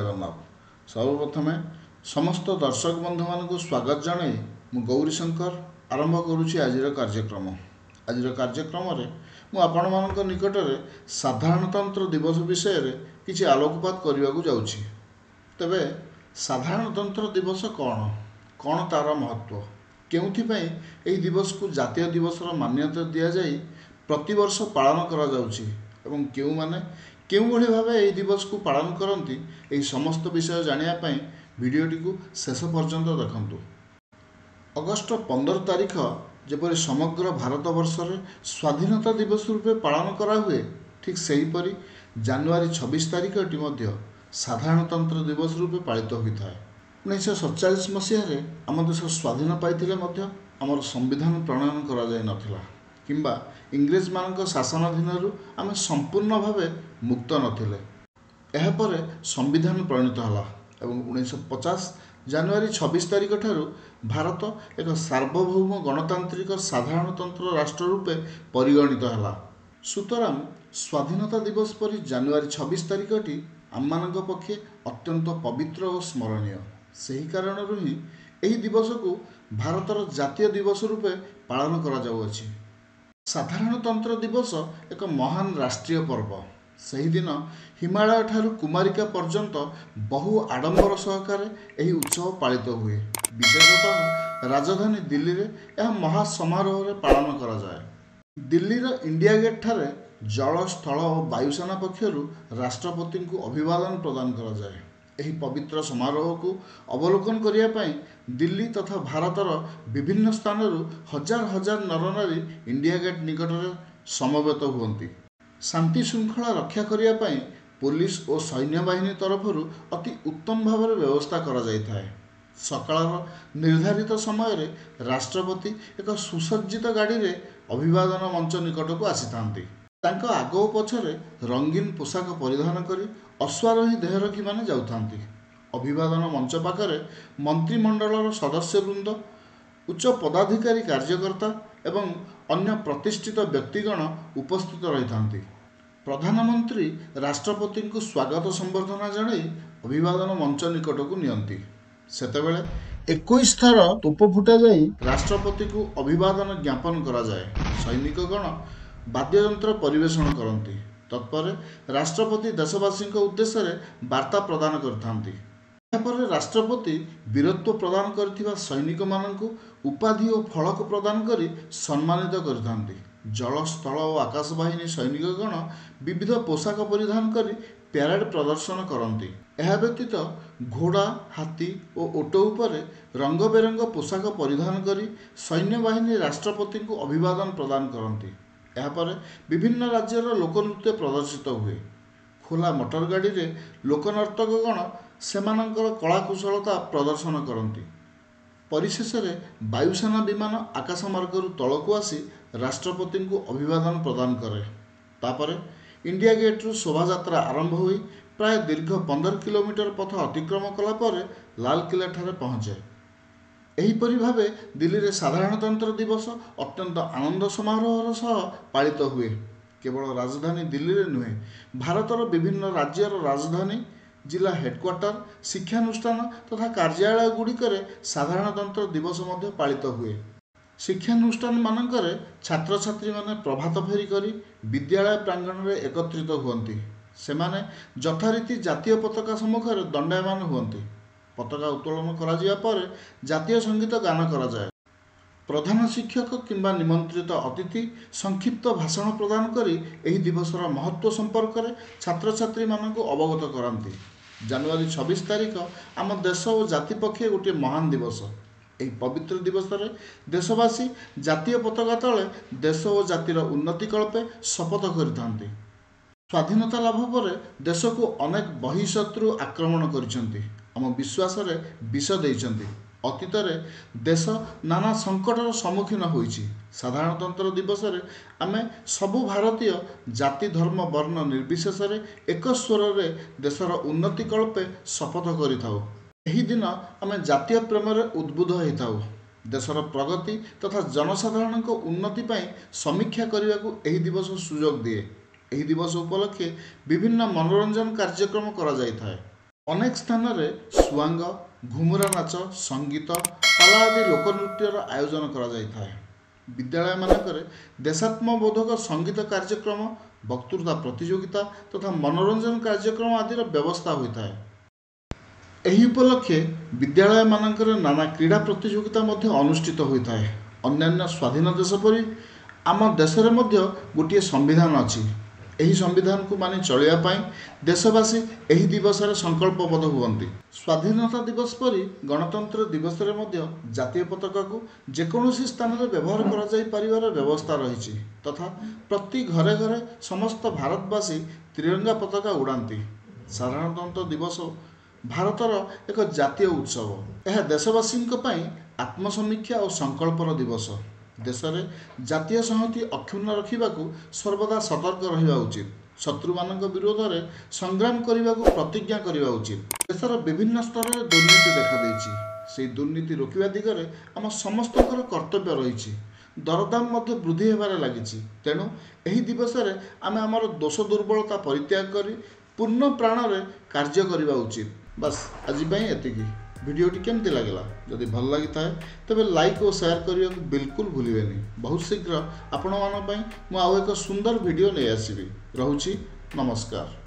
जगन्नाथ। सर्वप्रथमे समस्त दर्शक बंधु मानक स्वागत जनाई मु गौरीशंकर आरंभ करुच्ची आज कार्यक्रम। आज कार्यक्रम मु आपण मानक निकट में साधारणतंत्र दिवस विषय रे किछि आलोकपात करने को जाउछि। तेबे साधारणतंत्र दिवस कौन कौन तार महत्व केउथिपाई एही दिवस को जातीय दिवस मान्यता दिया जाई प्रतिवर्ष पालन करा जाउछि एवं केउ माने केउ भली भाबे एही दिवस को पालन करंती एही समस्त विषय जानिया पई भिडियोटी को शेष पर्यंत देखंतु। अगस्ट 15 तारिख जेपरि समग्र भारत वर्ष रे स्वाधीनता दिवस रूपे पालन करा हुए, ठीक सेहीपरि जनवरी 26 तारिखटी मध्य साधारणतंत्र दिवस रूपे पालित होता है। 1947 मसीह आम देश स्वाधीन पाइथिले मध्य आमर संविधान प्रणयन करा जाय नथिला किंबा इंग्रेज मानक शासनाधीन आम संपूर्ण भावे मुक्त नथिले। एहा परे संविधान प्रणीत हला एवं 1950 जनवरी 26 तारिख ठारू भारत एक सार्वभौम गणतांत्रिक साधारणतंत्र राष्ट्र रूपे परिगणित हला। सुतरां स्वाधीनता दिवस परि जनवरी 26 तारिखटी आम मानक पक्षे अत्यंत पवित्र और स्मरणीय। सही कारण ही एही दिवस को भारतर जातीय दिवस रूपे पालन करा जाउअछि। साधारणतंत्र दिवस एक महान राष्ट्रीय पर्व। सही दिन हिमालय ठारू कुमारिका पर्यंत बहु आडंबर सहकारे एही उत्सव पालित हुए। विशेषतः राजधानी दिल्ली रे यह महा समारोह रे पालन करा जाए। दिल्ली रो इंडिया गेट ठारे जल स्थल और वायुसेना पक्षरु राष्ट्रपति को अभिवादन प्रदान करा जाए। एही पवित्र समारोह को अवलोकन करिया पई दिल्ली तथा भारतर विभिन्न स्थानरू हजार हजार नरनारी इंडिया गेट निकट में समवेत हुअन्ति। शांति श्रृंखला रक्षा करिया पई पुलिस और सैन्य बाहिनी तरफरू अति उत्तम भाव व्यवस्था करा जाइथाय। सकाळर निर्धारित समय रे राष्ट्रपति एक सुसज्जित गाड़ी रे अभिवादन मंच निकट को आसीथांती। तांका आग ओ पछरे रंगीन पोशाक परिधान करी अश्वारोही देहरखी माने जाउथांती। अभिवादन मंच पाखरे मंत्रिमंडलर सदस्यवृंद, उच्च पदाधिकारी, कार्यकर्ता एवं अन्य प्रतिष्ठित व्यक्तिगण उपस्थित रही। प्रधानमंत्री राष्ट्रपति को स्वागत संबर्धना जणाई अभिवादन मंच निकट को नियंती। सेतेबेले 21 थर तोप फुटा जाई राष्ट्रपति को अभिवादन ज्ञापन करा जाए। सैनिकगण वाद्ययंत्र परिवेषण करती। तत्पर राष्ट्रपति देशवासी उद्देश्य वार्ता प्रदान करथांती। यापर राष्ट्रपति वीरत्व प्रदान करथिबा सैनिक माननकु उपाधि और फलक प्रदान करी सम्मानित करथांती। जल स्थल और आकाश बाहिनी सैनिकगण विविध पोशाक परिधान करी प्यारेड प्रदर्शन करती। यह व्यतीत घोड़ा, हाथी और ओट उपरे रंग बेरंग पोशाक परिधान करी सैन्य बाहिनी राष्ट्रपति को अभिवादन प्रदान करती। यापर विभिन्न राज्यर लोकनृत्य प्रदर्शित हुए। खोला मोटर गाड़ी रे लोकनर्तकगण सेमानंकर कलाकुशलता प्रदर्शन करती। परिशेष वायुसेना विमान आकाश मार्गरू तलकू आसी राष्ट्रपति को अभिवादन प्रदान करे। तापरे इंडिया गेट्रु शोभायात्रा आरंभ हुई प्राय दीर्घ 15 किलोमीटर पथ अतिक्रम कला परे लालकिला ठारे पहुँचे। एहीपरि भावे दिल्ली रे साधारणतंत्र दिवस अत्यंत आनंद समारोहर सह पालित हुए। केवल राजधानी दिल्ली रे नुहे, भारतर विभिन्न राज्यर राजधानी, जिला हेडक्वार्टर, शिक्षानुष्ठान तथा कार्यालय गुड़िकरे साधारणतंत्र दिवस मध्य पालित हुए। शिक्षानुष्ठान मानकरे छात्र छात्री माने प्रभात फेरी करी विद्यालय प्रांगण रे एकत्रित हुअन्ति। सेमाने यथारीति जातीय पताका सम्मुख रे दंडायमान हुअन्ति। पताका उत्तोलन करा जिया परे जातीय संगीत गान करा जाए। प्रधान शिक्षक किंबा निमंत्रित अतिथि संक्षिप्त भाषण प्रदान करी एही दिवसर महत्व संपर्क में छात्र छात्री मानक अवगत कराती। जनवरी 26 तारिख आम देश और जाति पक्षे गोटे महान दिवस। एही पवित्र दिवस रे देशवासी जातीय पताका तले देश और जातिर उन्नति कल्पे शपथ करिथांती। स्वाधीनता लाभ पर देश को अनेक बहिशत्रु आक्रमण करिसेंती। आम विश्वास रे विष देइसेंती। अतीत देश नाना संकटर सम्मुखीन होइछि। साधारणतंत्र दिवस रे आमे सबु भारतीय जाति धर्म वर्ण निर्विशेष एक स्वर रे देशर उन्नति कल्पे शपथ करिथाउ। एही दिन आमे जातीय प्रेम रे उद्बुद्ध होइथाउ। देशर प्रगति तथा जनसाधारण उन्नति पाई समीक्षा करने को एही दिवस सुजोग दिए। एही दिवस उपलक्षे विभिन्न मनोरंजन कार्यक्रम करा जाइथाय। अनेक स्थान रे सुआंग घुमुरा नाच संगीत पाला आदि लोकनृत्यर आयोजन करा जायथाय। विद्यालय मानकरे देशात्मबोधक संगीत कार्यक्रम वक्तृता प्रतियोगिता तथा मनोरंजन कार्यक्रम आदिर व्यवस्था होता है। एही उपलक्षे विद्यालय मानकरे नाना क्रीड़ा प्रतियोगिता मध्य अनुष्ठित होता है। अन्यान्य स्वाधीन देश परि आम देश रे मध्य गोटे संविधान अछि। एही संविधान को मानि चलिया पाई देशवासी एही दिवस रे संकल्पबद्ध हुअन्ति। स्वाधीनता दिवस परि गणतंत्र दिवस रे मध्य जातीय पताका को जेकोसी स्थान रे व्यवहार करा जाई परिवार व्यवस्था रही तथा प्रति घरे घरे समस्त भारतवासी त्रिरंगा पताका उड़ाती। साधारणतंत्र दिवस भारतर एक जातीय उत्सव। यह देशवासी आत्मसमीक्षा और संकल्पर दिवस। देश में जातीय संहति अक्षुण्ण रखा सर्वदा सतर्क रहा उचित। शत्रु मान विरोध में संग्राम करने को प्रतिज्ञा करने उचित। देशर विभिन्न स्तर में दुर्नीति देखा से दुर्नीति रोकवा दिगरे आम समस्त कर्तव्य रही। दरदाम वृद्धि होबार लगी। तेणु यही दिवस आम आमर दोष दुर्बलता परित्याग कर पूर्ण प्राण में कार्य करने उचित। बस आज एतिकी। वीडियोटी केमती लगला जदि भल लगी थाए तेबे लाइक और शेयर करने को बिल्कुल भूलिबेनी। बहुत शीघ्र आपण मानन पई मु आउ एक सुंदर वीडियो नहीं आसीबी। रहुछि नमस्कार।